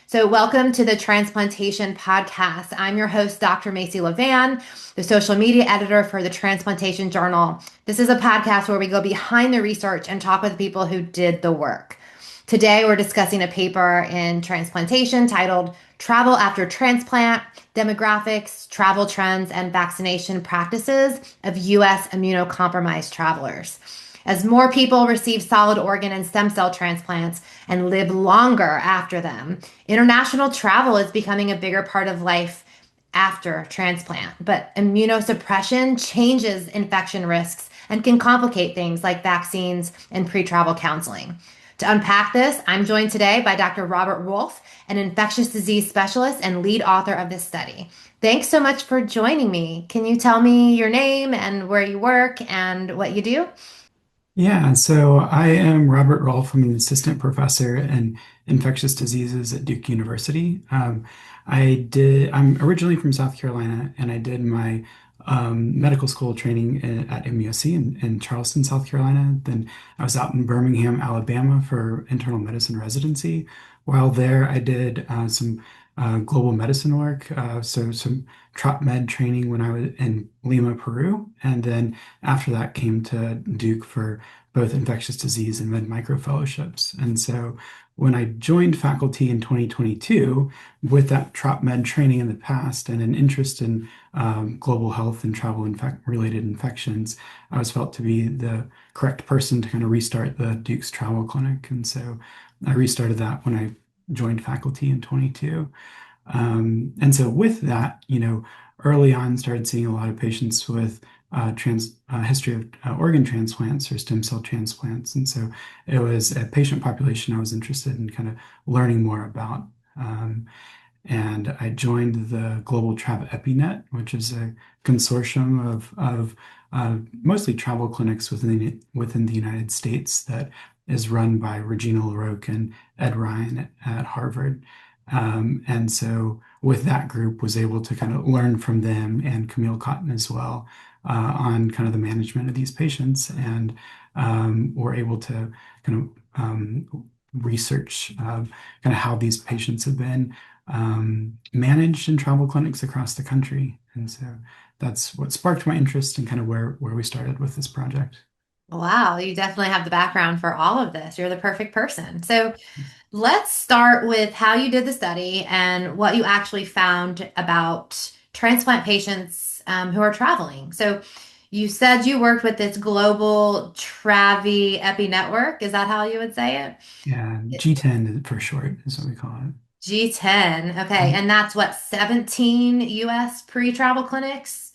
So, welcome to the Transplantation podcast. I'm your host, Dr. Macy Levan, the social media editor for the Transplantation Journal. This is a podcast where we go behind the research and talk with people who did the work. Today, we're discussing a paper in Transplantation titled Travel After Transplant: Demographics, Travel Trends, and Vaccination Practices of U.S. Immunocompromised Travelers. As more people receive solid organ and stem cell transplants and live longer after them, international travel is becoming a bigger part of life after transplant. But immunosuppression changes infection risks and can complicate things like vaccines and pretravel counseling. To unpack this, I'm joined today by Dr. Robert Rolfe, an infectious disease specialist and lead author of this study. Thanks so much for joining me. Can you tell me your name and where you work and what you do? Yeah, so I am Robert Rolfe. I'm an assistant professor in infectious diseases at Duke University. I'm originally from South Carolina, and I did my medical school training at MUSC in Charleston, South Carolina. Then I was out in Birmingham, Alabama for internal medicine residency. While there, I did some global medicine work, so some trop med training when I was in Lima, Peru, and then after that came to Duke for both infectious disease and med micro fellowships. And so when I joined faculty in 2022 with that trop med training in the past and an interest in global health and travel related infections, I was felt to be the correct person to kind of restart the Duke's travel clinic. And so I restarted that when I joined faculty in 22. And so with that, early on started seeing a lot of patients with history of organ transplants or stem cell transplants. And so it was a patient population I was interested in kind of learning more about. And I joined the Global Travel EpiNet, which is a consortium of mostly travel clinics within the United States that is run by Regina LaRocque and Ed Ryan at Harvard. And so with that group was able to kind of learn from them and Camille Cotton as well on kind of the management of these patients and were able to kind of research kind of how these patients have been managed in travel clinics across the country. And so that's what sparked my interest and kind of where we started with this project. Wow, you definitely have the background for all of this. You're the perfect person. So let's start with how you did the study and what you actually found about transplant patients who are traveling. So you said you worked with this global Travi Epi network. Is that how you would say Yeah, it? G10 for short is what we call it. G10. Okay. And that's what, 17 US pre-travel clinics?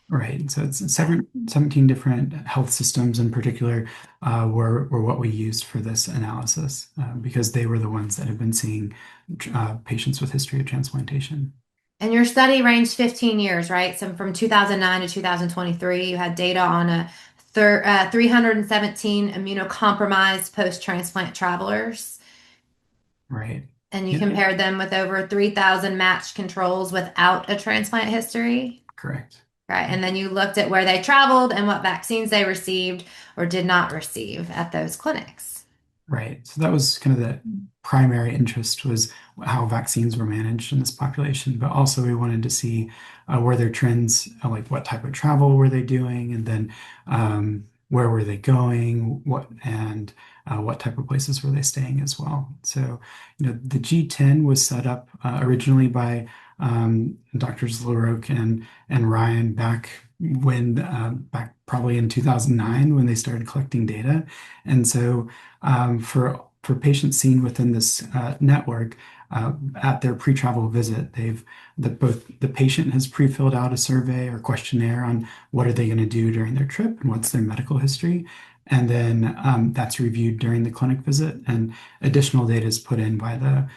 Right. So it's Okay. 17 different health systems in particular were what we used for this analysis because they were the ones that have been seeing patients with history of transplantation. And your study ranged 15 years, right? So from 2009 to 2023, you had data on 317 immunocompromised post-transplant travelers, Right. and you Yeah, compared them with over 3,000 matched controls without a transplant history, correct. right? And then you looked at where they traveled and what vaccines they received or did not receive at those clinics. Right. So that was kind of the primary interest was how vaccines were managed in this population, but also we wanted to see were there trends, like what type of travel were they doing, and then where were they going, what type of places were they staying as well. So, the G10 was set up originally by Doctors LaRocque and Ryan back probably in 2009 when they started collecting data. And so for patients seen within this network at their pre-travel visit, both the patient has pre-filled out a survey or questionnaire on what are they going to do during their trip and what's their medical history. And then that's reviewed during the clinic visit, and additional data is put in by the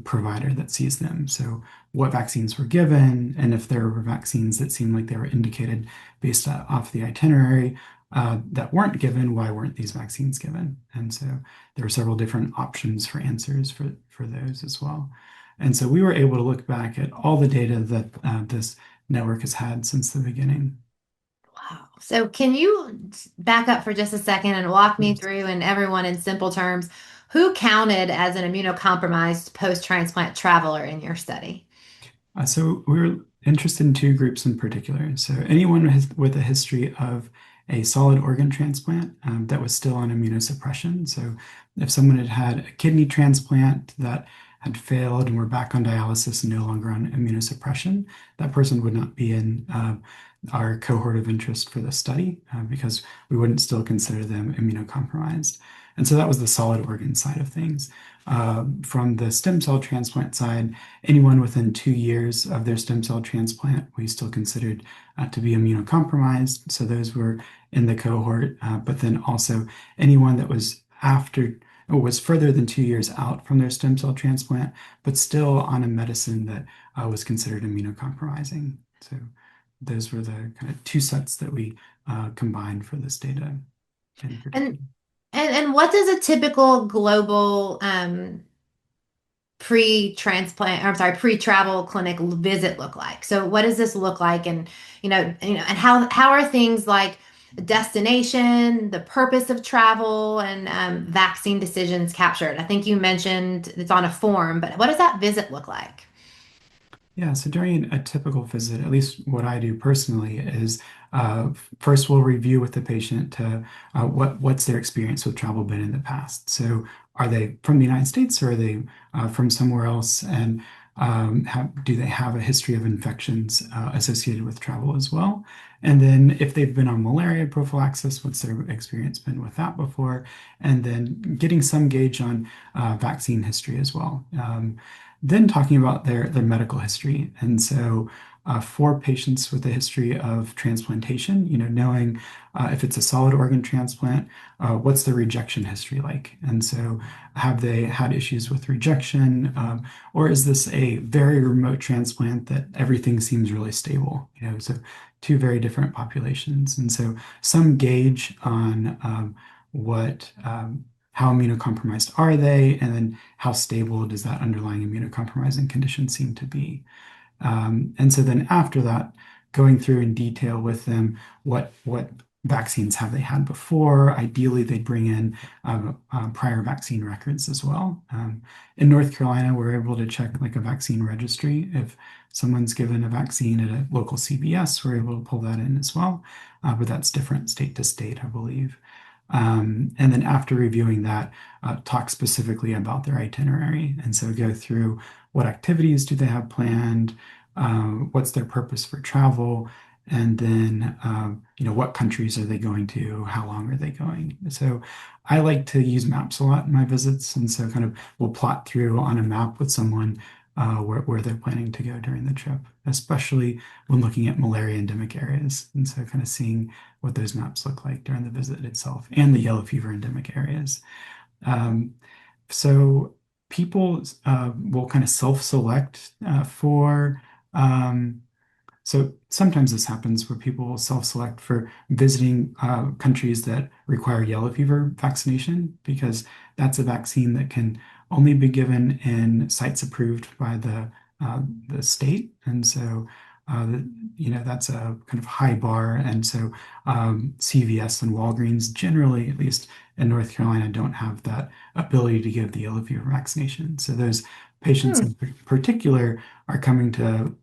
provider that sees them. So, what vaccines were given, and if there were vaccines that seemed like they were indicated based off the itinerary, that weren't given, why weren't these vaccines given? And so there were several different options for answers for those as well. And so we were able to look back at all the data that this network has had since the beginning. Wow. So can you back up for just a second and walk me Yes. through, and everyone in simple terms, Who counted as an immunocompromised post-transplant traveler in your study? So we were interested in two groups in particular. So anyone with a history of a solid organ transplant that was still on immunosuppression. So if someone had had a kidney transplant that had failed and were back on dialysis and no longer on immunosuppression, that person would not be in our cohort of interest for the study because we wouldn't still consider them immunocompromised. And so that was the solid organ side of things. From the stem cell transplant side, anyone within 2 years of their stem cell transplant, we still considered to be immunocompromised. So those were in the cohort, but then also anyone that was after or was further than 2 years out from their stem cell transplant, but still on a medicine that was considered immunocompromising. So those were the kind of two sets that we combined for this data in And particular. and what does a typical global pre-transplant, or I'm sorry, pre-travel clinic visit look like? So what does this look like? And and how are things like destination, the purpose of travel, and vaccine decisions captured? I think you mentioned it's on a form, but what does that visit look like? Yeah, so during a typical visit, at least what I do personally is first we'll review with the patient to what's their experience with travel been in the past. So are they from the United States or are they from somewhere else? And do they have a history of infections associated with travel as well? And then if they've been on malaria prophylaxis, what's their experience been with that before? And then getting some gauge on vaccine history as well. Then talking about their medical history. And so for patients with a history of transplantation, knowing if it's a solid organ transplant, what's the rejection history like? And so have they had issues with rejection? Or is this a very remote transplant that everything seems really stable? So two very different populations. And so some gauge on what how immunocompromised are they, and then how stable does that underlying immunocompromising condition seem to be. And so then after that, going through in detail with them, what vaccines have they had before? Ideally, they'd bring in prior vaccine records as well. In North Carolina, we're able to check like a vaccine registry. If someone's given a vaccine at a local CVS, we're able to pull that in as well. But that's different state to state, I believe. And then after reviewing that, talk specifically about their itinerary. And so go through what activities do they have planned, what's their purpose for travel, and then what countries are they going to, how long are they going. So I like to use maps a lot in my visits, and so kind of we'll plot through on a map with someone where they're planning to go during the trip, especially when looking at malaria endemic areas. And so kind of seeing what those maps look like during the visit itself and the yellow fever endemic areas. Um, so people will kind of self-select for so sometimes this happens where people will self-select for visiting countries that require yellow fever vaccination because that's a vaccine that can only be given in sites approved by the state, and so that's a kind of high bar, and so CVS and Walgreens generally, at least in North Carolina, don't have that ability to give the yellow fever vaccination. So those patients Hmm. in particular are coming to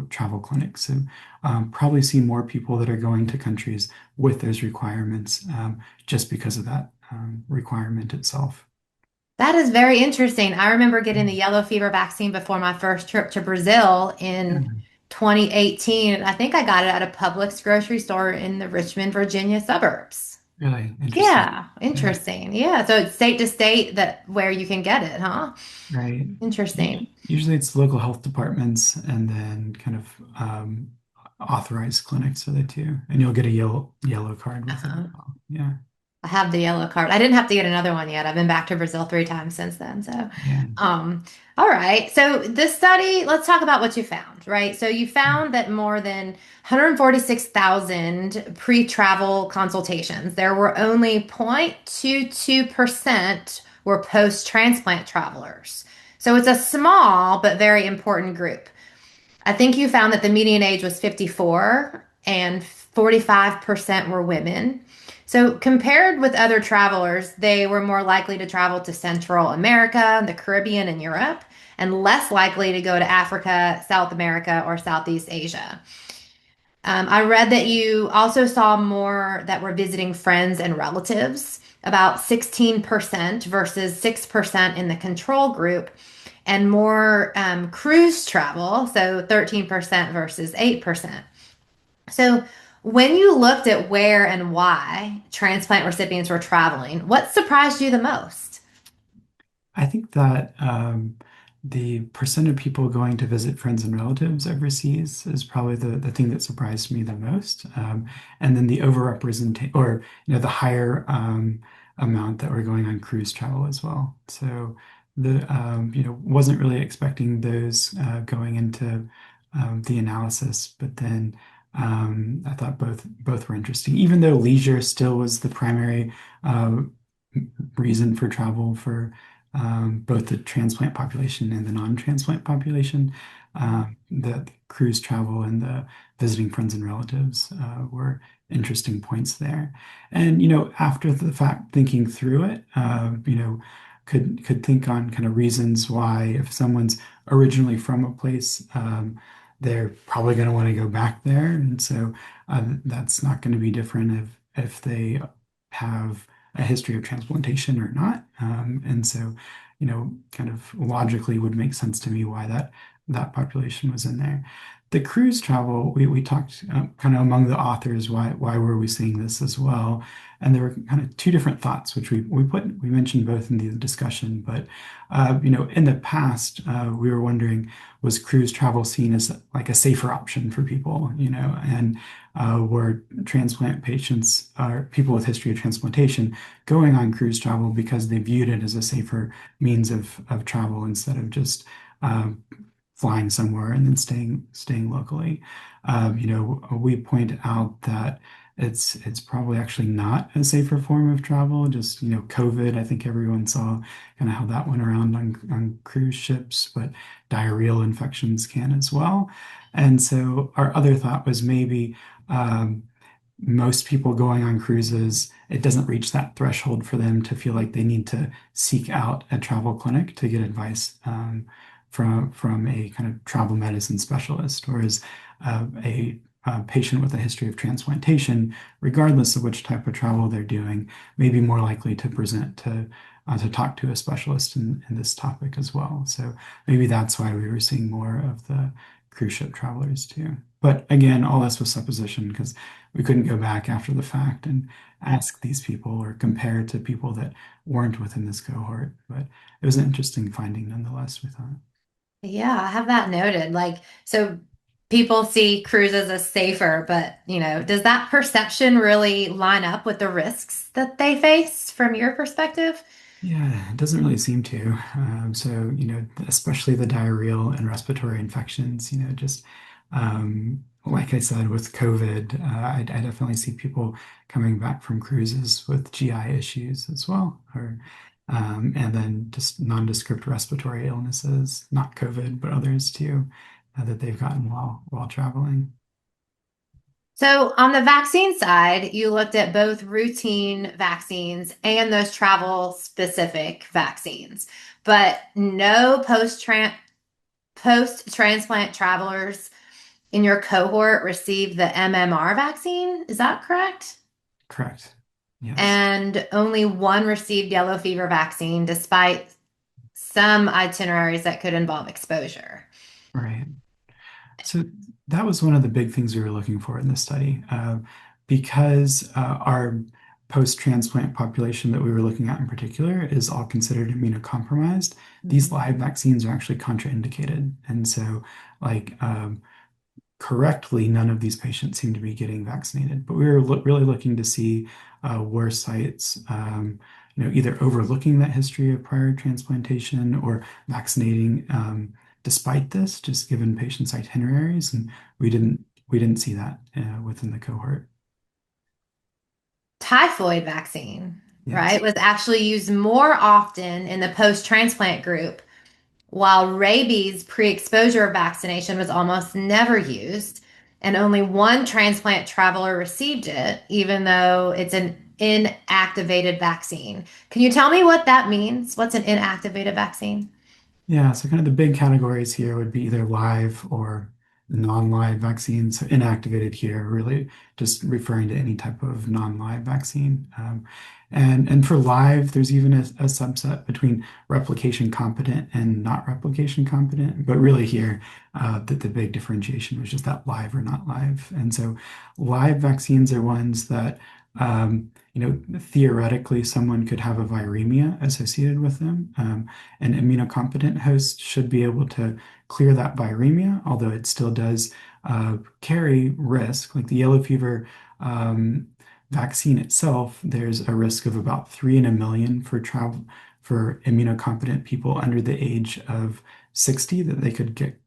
travel clinics and probably see more people that are going to countries with those requirements just because of that requirement itself. That is very interesting. I remember getting the yellow fever vaccine before my first trip to Brazil in Yeah, 2018. I think I got it at a Publix grocery store in the Richmond, Virginia suburbs. really interesting. Yeah, Yeah, interesting. Yeah, so it's state to state that where you can get it, huh? right. Interesting. Usually it's local health departments and then kind of authorized clinics are the two, and you'll get a yellow card with it as Uh-huh. well. Yeah, I have the yellow card. I didn't have to get another one yet. I've been back to Brazil 3 times since then. So, yeah. um, all right. So this study, let's talk about what you found, right? So you found that more than 146,000 pre-travel consultations, there were only 0.22% were post-transplant travelers. So it's a small but very important group. I think you found that the median age was 54 and 45% were women. So, compared with other travelers, they were more likely to travel to Central America, the Caribbean, and Europe, and less likely to go to Africa, South America, or Southeast Asia. I read that you also saw more that were visiting friends and relatives, about 16% versus 6% in the control group, and more cruise travel, so 13% versus 8%. So, when you looked at where and why transplant recipients were traveling, what surprised you the most? I think that the percent of people going to visit friends and relatives overseas is probably the thing that surprised me the most. And then the overrepresentation, or the higher amount that were going on cruise travel as well. So wasn't really expecting those going into the analysis, but then I thought both were interesting, even though leisure still was the primary uh, reason for travel for both the transplant population and the non-transplant population. The cruise travel and the visiting friends and relatives were interesting points there. And after the fact, thinking through it, could think on kind of reasons why if someone's originally from a place, they're probably going to want to go back there, and so that's not going to be different if they have a history of transplantation or not. And so, kind of logically would make sense to me why that population was in there. The cruise travel, we talked kind of among the authors, why were we seeing this as well? And there were kind of two different thoughts, which we mentioned both in the discussion. But in the past, we were wondering, was cruise travel seen as like a safer option for people? And were transplant patients or people with history of transplantation going on cruise travel because they viewed it as a safer means of travel instead of just flying somewhere and then staying locally. We point out that it's probably actually not a safer form of travel. Just COVID, I think everyone saw kind of how that went around on cruise ships, but diarrheal infections can as well. And so our other thought was maybe um, most people going on cruises, it doesn't reach that threshold for them to feel like they need to seek out a travel clinic to get advice from a kind of travel medicine specialist, whereas a patient with a history of transplantation, regardless of which type of travel they're doing, may be more likely to present to talk to a specialist in this topic as well. So maybe that's why we were seeing more of the cruise ship travelers too. But again, all this was supposition because we couldn't go back after the fact and ask these people or compare to people that weren't within this cohort. But it was an interesting finding nonetheless, we thought. Yeah, I have that noted. Like, so people see cruises as safer, but, does that perception really line up with the risks that they face from your perspective? Yeah, it doesn't really seem to. So, especially the diarrheal and respiratory infections, just like I said, with COVID, I definitely see people coming back from cruises with GI issues as well, and then just nondescript respiratory illnesses, not COVID, but others too, that they've gotten while traveling. So, on the vaccine side, you looked at both routine vaccines and those travel specific vaccines, but no post transplant travelers in your cohort received the MMR vaccine. Is that correct? Correct. Yes. And only one received yellow fever vaccine, despite some itineraries that could involve exposure. Right. So that was one of the big things we were looking for in this study, because our post-transplant population that we were looking at in particular is all considered immunocompromised. These Mhm. live vaccines are actually contraindicated, and so like correctly, none of these patients seem to be getting vaccinated. But we were really looking to see were sites, either overlooking that history of prior transplantation or vaccinating despite this, just given patients' itineraries, and we didn't see that within the cohort. Typhoid vaccine, right, Yes, was actually used more often in the post-transplant group, while rabies pre-exposure vaccination was almost never used, and only one transplant traveler received it, even though inactivated vaccine. Can you tell me what that means? What's an inactivated vaccine? Yeah, so kind of the big categories here would be either live or non-live vaccines. So inactivated here, really just referring to any type of non-live vaccine. And for live, there's even a subset between replication competent and not replication competent. But really here, the big differentiation was just that live or not live. And so live vaccines are ones that theoretically someone could have a viremia associated with them. An immunocompetent host should be able to clear that viremia, although it still does carry risk. Like the yellow fever vaccine itself, there's a risk of about 3 in a million for travel for immunocompetent people under the age of 60 that they could get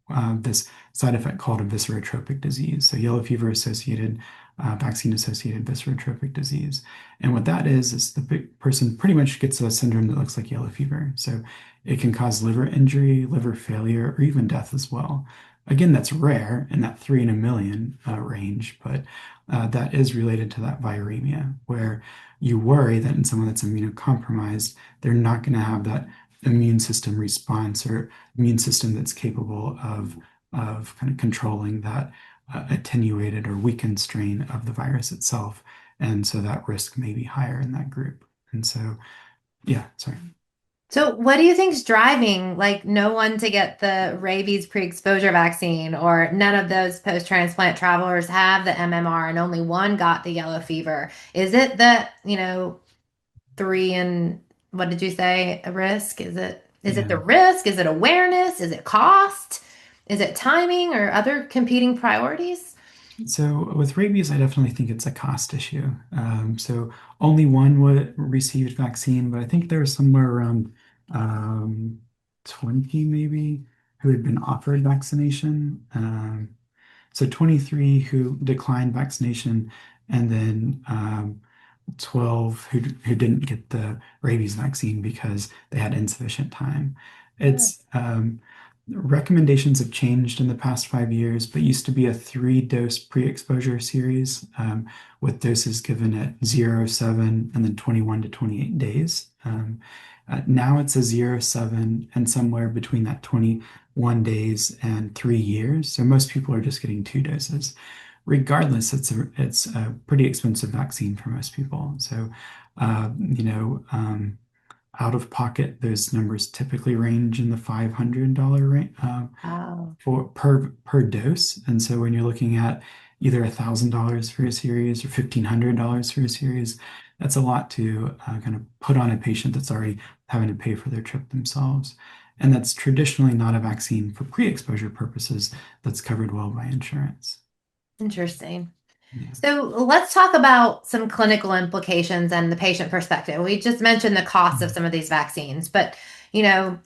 this side effect called a viscerotropic disease. So yellow fever associated vaccine associated viscerotropic disease. And what that is the person pretty much gets a syndrome that looks like yellow fever. So it can cause liver injury, liver failure, or even death as well. Again, that's rare in that 3 in a million range, but that is related to that viremia, where you worry that in someone that's immunocompromised, they're not going to have that immune system response or immune system that's capable of kind of controlling that attenuated or weakened strain of the virus itself. And so that risk may be higher in that group. And so, yeah, sorry. So, what do you think's driving like no one to get the rabies pre-exposure vaccine, or none of those post-transplant travelers have the MMR and only one got the yellow fever? Is it that, three and what did you say, a risk? Is it the Yeah. risk? Is it awareness? Is it cost? Is it timing or other competing priorities? So with rabies, I definitely think it's a cost issue. So only one would received vaccine, but I think there was somewhere around um, 20 maybe who had been offered vaccination. So 23 who declined vaccination, and then 12 who didn't get the rabies vaccine because they had insufficient time. It's recommendations have changed in the past 5 years, but used to be a 3 dose pre-exposure series with doses given at 0, 7, and then 21 to 28 days. Now it's a 0, 7, and somewhere between that 21 days and 3 years. So most people are just getting 2 doses. Regardless, it's a pretty expensive vaccine for most people. So, out of pocket, those numbers typically range in the $500 range Oh, for per dose. And so when you're looking at either $1,000 for a series or $1,500 for a series, that's a lot to kind of put on a patient that's already having to pay for their trip themselves. And that's traditionally not a vaccine for pre-exposure purposes that's covered well by insurance. interesting. Yeah. So let's talk about some clinical implications and the patient perspective. We just mentioned the cost of some of these vaccines, but you know,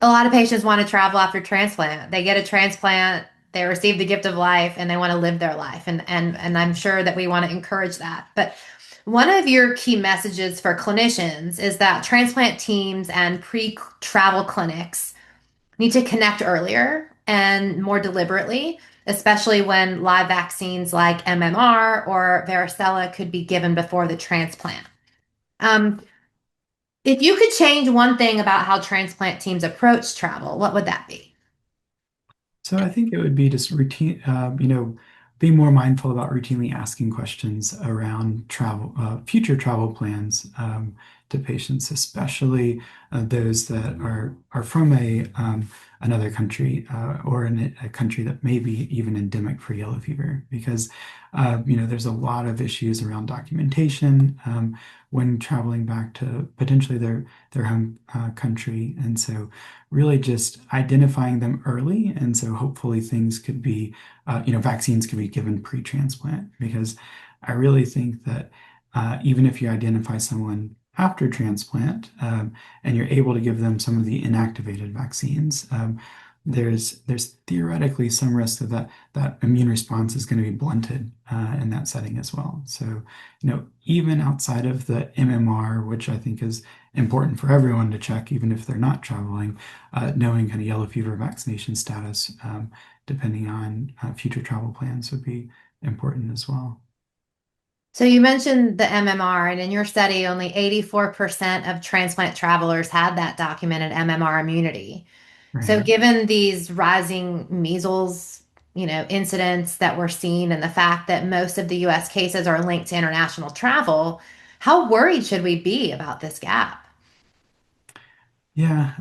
a lot of patients want to travel after transplant. They get a transplant, they receive the gift of life, and they want to live their life. And I'm sure that we want to encourage that. But one of your key messages for clinicians is that transplant teams and pre-travel clinics need to connect earlier and more deliberately, especially when live vaccines like MMR or varicella could be given before the transplant. Um, if you could change one thing about how transplant teams approach travel, what would that be? So I think it would be just routine, being more mindful about routinely asking questions around travel, future travel plans to patients, especially those that are from a another country or in a country that may be even endemic for yellow fever, because there's a lot of issues around documentation when traveling back to potentially their home country, and so really just identifying them early. And so hopefully things could be, vaccines could be given pre-transplant, because I really think that even if you identify someone after transplant and you're able to give them some of the inactivated vaccines, there's theoretically some risk that immune response is going to be blunted in that setting as well. So, even outside of the MMR, which I think is important for everyone to check, even if they're not traveling, knowing kind of yellow fever vaccination status, depending on future travel plans, would be important as well. So you mentioned the MMR, and in your study, only 84% of transplant travelers had that documented MMR immunity. So Right. given these rising measles, incidents that we're seeing and the fact that most of the US cases are linked to international travel, how worried should we be about this gap? Yeah.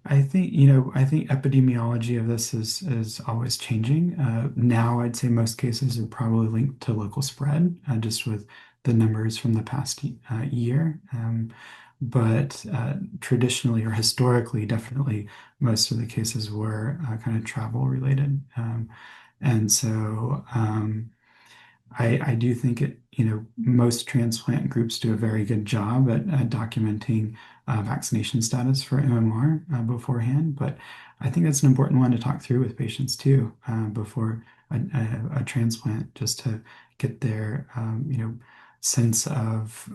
I think epidemiology of this is always changing. Now I'd say most cases are probably linked to local spread, just with the numbers from the past year. But traditionally or historically, definitely most of the cases were kind of travel related. And so I do think most transplant groups do a very good job at documenting vaccination status for MMR beforehand. But I think that's an important one to talk through with patients too before a transplant, just to get their sense of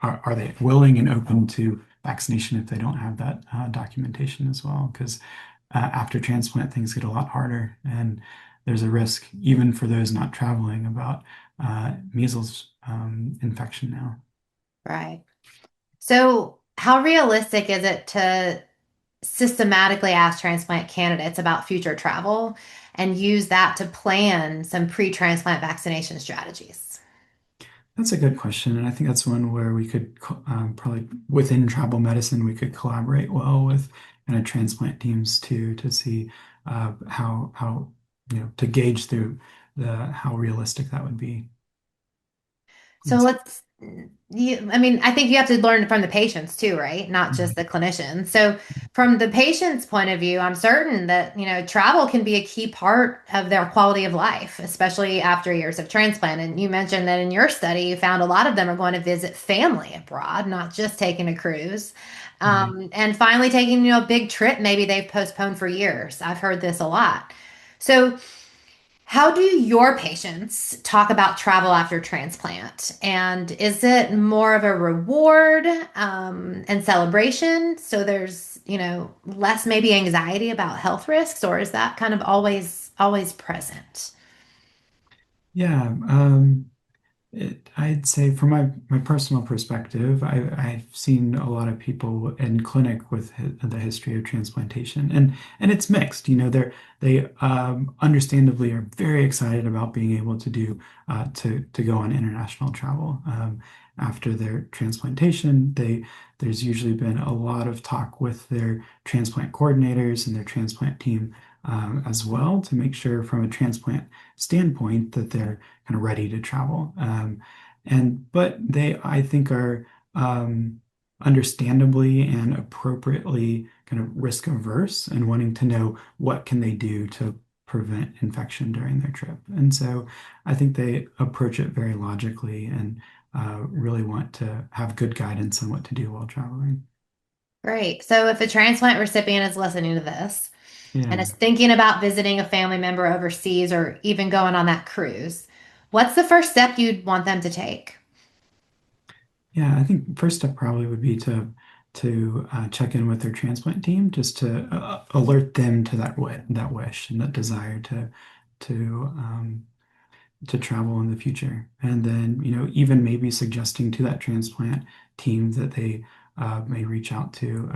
are they willing and open to vaccination if they don't have that documentation as well? Because after transplant, things get a lot harder, and there's a risk, even for those not traveling, about measles infection now. Right. So, how realistic is it to systematically ask transplant candidates about future travel and use that to plan some pre-transplant vaccination strategies? That's a good question, and I think that's one where we could probably within travel medicine we could collaborate well with kind of transplant teams too to see how to gauge through the how realistic that would be. So I think you have to learn from the patients too, right? Not just the clinicians. So from the patient's point of view, I'm certain that, travel can be a key part of their quality of life, especially after years of transplant. And you mentioned that in your study, you found a lot of them are going to visit family abroad, not just taking a cruise. Right. And finally taking, a big trip maybe they've postponed for years. I've heard this a lot. So how do your patients talk about travel after transplant? And is it more of a reward and celebration? So there's, less maybe anxiety about health risks, or is that kind of always present? Yeah. I'd say from my personal perspective, I've seen a lot of people in clinic with the history of transplantation, and it's mixed. They understandably are very excited about being able to do to go on international travel after their transplantation. There's usually been a lot of talk with their transplant coordinators and their transplant team as well to make sure from a transplant standpoint that they're kind of ready to travel. But they, I think, are understandably and appropriately kind of risk averse and wanting to know what can they do to prevent infection during their trip. And so I think they approach it very logically and really want to have good guidance on what to do while traveling. Great. So if a transplant recipient is listening to this and Yeah. is thinking about visiting a family member overseas or even going on that cruise, what's the first step you'd want them to take? Yeah, I think first step probably would be to check in with their transplant team just to alert them to that wish and that desire to to travel in the future, and then even maybe suggesting to that transplant team that they may reach out to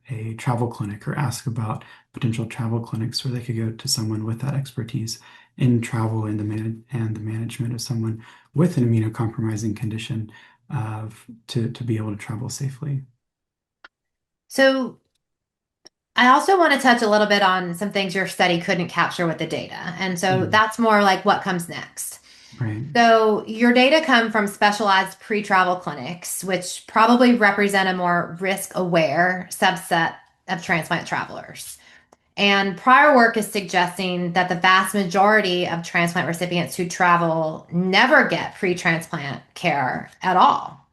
a travel clinic or ask about potential travel clinics where they could go to someone with that expertise in travel and the management of someone with an immunocompromising condition to be able to travel safely. So I also want to touch a little bit on some things your study couldn't capture with the data. And so Mm, that's more like what comes next. right. So your data come from specialized pre-travel clinics, which probably represent a more risk-aware subset of transplant travelers. And prior work is suggesting that the vast majority of transplant recipients who travel never get pre-transplant care at all.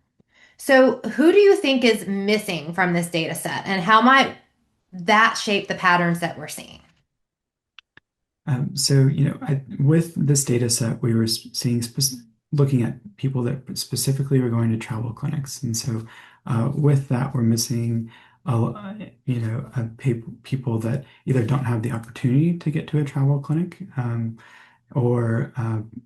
So who do you think is missing from this data set, and how might that shape the patterns that we're seeing? With this data set, we were seeing looking at people that specifically were going to travel clinics, and so with that, we're missing, people that either don't have the opportunity to get to a travel clinic, or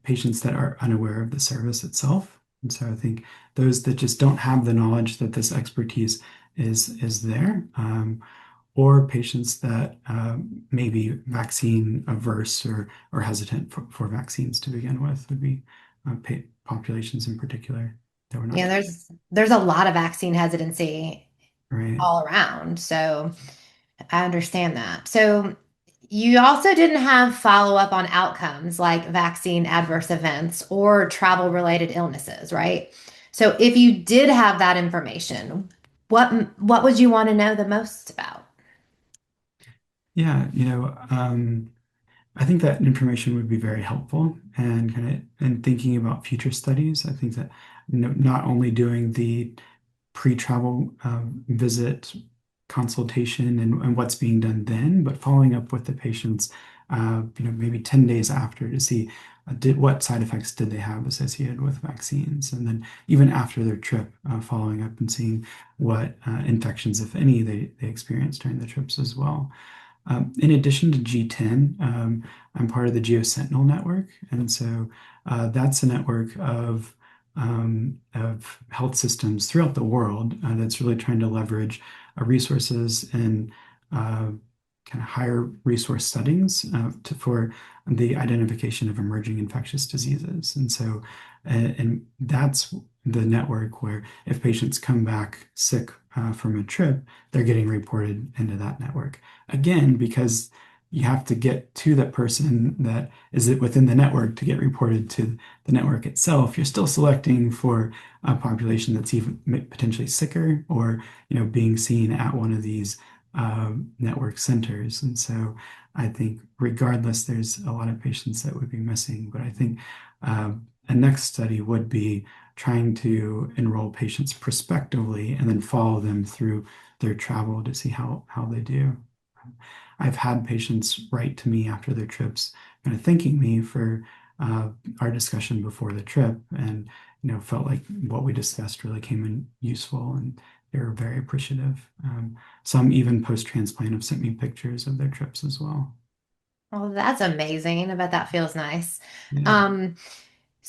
patients that are unaware of the service itself. And so I think those that just don't have the knowledge that this expertise is there, or patients that may be vaccine averse or hesitant for vaccines to begin with would be populations in particular that we're not Yeah, there's a lot of vaccine hesitancy right. all around. So I understand that. So you also didn't have follow-up on outcomes like vaccine adverse events or travel-related illnesses, right? So if you did have that information, what would you want to know the most about? Yeah, I think that information would be very helpful and kind of in thinking about future studies. I think that not only doing the pre-travel visit consultation and what's being done then, but following up with the patients, maybe 10 days after to see what side effects did they have associated with vaccines, and then even after their trip, following up and seeing what infections, if any, they experienced during the trips as well. In addition to G10, I'm part of the GeoSentinel network, and so that's a network of health systems throughout the world that's really trying to leverage resources in kind of higher resource settings for the identification of emerging infectious diseases. And so, and that's the network where if patients come back sick from a trip, they're getting reported into that network. Again, because you have to get to that person that is within the network to get reported to the network itself. You're still selecting for a population that's even potentially sicker or, being seen at one of these network centers. And so I think regardless, there's a lot of patients that would be missing. But I think a next study would be trying to enroll patients prospectively and then follow them through their travel to see how they do. I've had patients write to me after their trips, kind of thanking me for our discussion before the trip, and felt like what we discussed really came in useful, and they were very appreciative. Some even post-transplant have sent me pictures of their trips as well. Well, that's amazing. I bet that feels nice. Yeah. Um,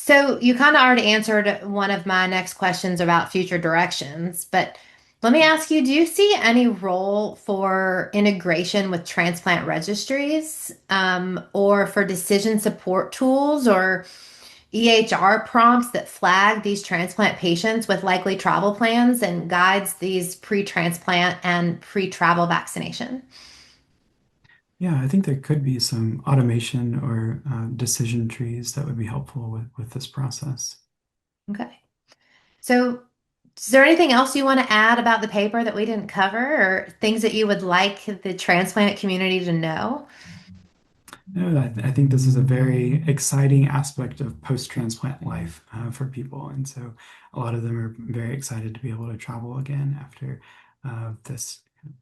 So you kind of already answered one of my next questions about future directions, but let me ask you, do you see any role for integration with transplant registries, or for decision support tools or EHR prompts that flag these transplant patients with likely travel plans and guides these pre-transplant and pre-travel vaccination? Yeah, I think there could be some automation or decision trees that would be helpful with this process. Okay. So, is there anything else you want to add about the paper that we didn't cover or things that you would like the transplant community to know? No, I think this is a very exciting aspect of post-transplant life for people. And so a lot of them are very excited to be able to travel again after this,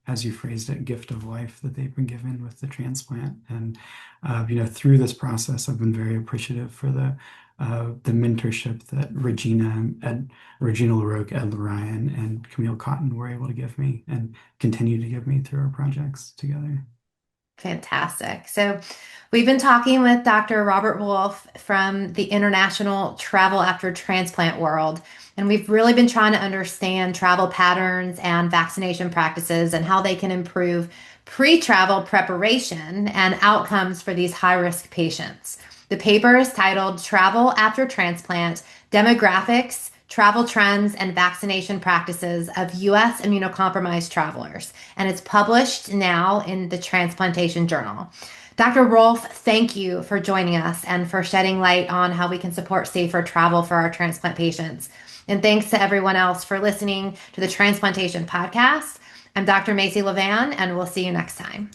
as you phrased it, gift of life that they've been given with the transplant. And, through this process, I've been very appreciative for the mentorship that Regina LaRoque, Ed Ryan, and Camille Cotton were able to give me and continue to give me through our projects together. Fantastic. So, we've been talking with Dr. Robert Wolf from the international travel after transplant world, and we've really been trying to understand travel patterns and vaccination practices and how they can improve pre-travel preparation and outcomes for these high-risk patients. The paper is titled Travel After Transplant: Demographics, Travel Trends, and Vaccination Practices of U.S. Immunocompromised Travelers, and it's published now in the Transplantation Journal. Dr. Rolfe, thank you for joining us and for shedding light on how we can support safer travel for our transplant patients. And thanks to everyone else for listening to the Transplantation Podcast. I'm Dr. Macy Levan, and we'll see you next time.